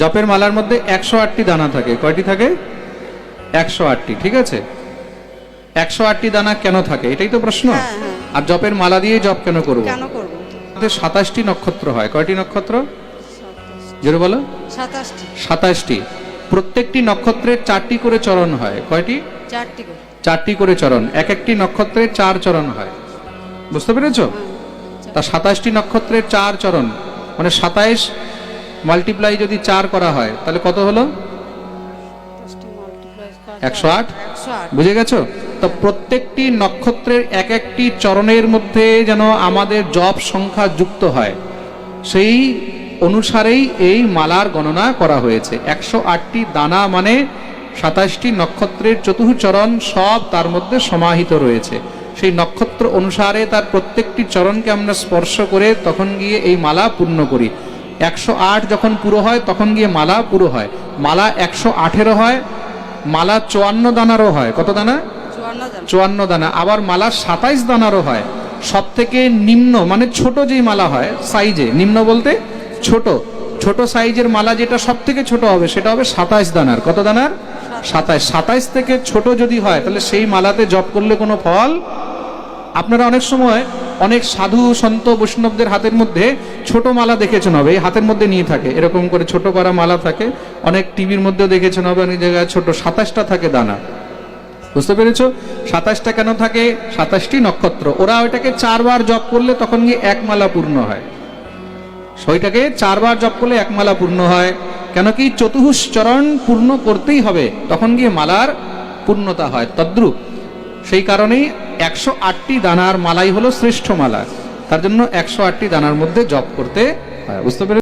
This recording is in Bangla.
জপের মালার মধ্যে 108টি দানা থাকে। কয়টি থাকে? 108টি। ঠিক আছে, 108টি দানা কেন থাকে এটাই তো প্রশ্ন। আর জপের মালা দিয়ে জপ কেন করব? 27টি নক্ষত্র হয়। কয়টি নক্ষত্র? জোরে বলো। 27টি। প্রত্যেকটি নক্ষত্রের 4টি করে চরণ হয়। কয়টি? 4টি করে চরণ। এক একটি নক্ষত্রের 4 চরণ হয়। বুঝতে পেরেছো? তা 27টি নক্ষত্রের 4 চরণ মানে 27 মাল্টিপ্লাই যদি 4 করা হয় তাহলে কত হলো? 108। বুঝে গেছো? তো প্রত্যেকটি নক্ষত্রের এক একটি চরণের মধ্যে যেন আমাদের জপ সংখ্যা যুক্ত হয়, সেই অনুসারেই এই মালার গণনা করা হয়েছে। 108টি দানা মানে 27টি নক্ষত্রের চতুর্চরণ সব তার মধ্যে সমাহিত রয়েছে। সেই নক্ষত্র অনুসারে তার প্রত্যেকটি চরণকে আমরা স্পর্শ করে তখন গিয়ে এই মালা পূর্ণ করি। 108 যখন পুরো হয় তখন গিয়ে মালা পুরো হয়। মালা 108-এরও হয়, মালা 54 দানারও হয়। কত দানা? 54 দানা। আবার মালা 27 দানারও হয়। সব থেকে নিম্ন মানে ছোট যেই মালা হয় সাইজে, নিম্ন বলতে ছোট, ছোট সাইজের মালা যেটা সব থেকে ছোট হবে সেটা হবে 27 দানার। কত দানার? 27 থেকে ছোট যদি হয় তাহলে সেই মালাতে জপ করলে কোনো ফল। আপনারা অনেক সময় অনেক সাধু সন্ত বৈষ্ণবদের হাতের মধ্যে ছোট মালা দেখেছেন হবে, হাতের মধ্যে নিয়ে থাকে এরকম করে ছোট করা মালা থাকে। অনেক টিভির মধ্যে দেখেছেন হবে, অনেক জায়গায় ছোট। 27টা থাকে দানা। বুঝতে পেরেছো? 27টা কেন থাকে? 27টি নক্ষত্র। ওরা ওইটাকে 4 বার জপ করলে তখন গিয়ে এক মালা পূর্ণ হয়। ওইটাকে 4 বার জপ করলে এক মালা পূর্ণ হয়। কেন কি? চতুষ্চরণ পূর্ণ করতেই হবে, তখন গিয়ে মালার পূর্ণতা হয়। তদ্রূপ সেই কারণেই 108টি দানার মালাই হলো শ্রেষ্ঠ মালা। তার জন্য 108টি দানার মধ্যে জপ করতে হয়। বুঝতে পেরেছো?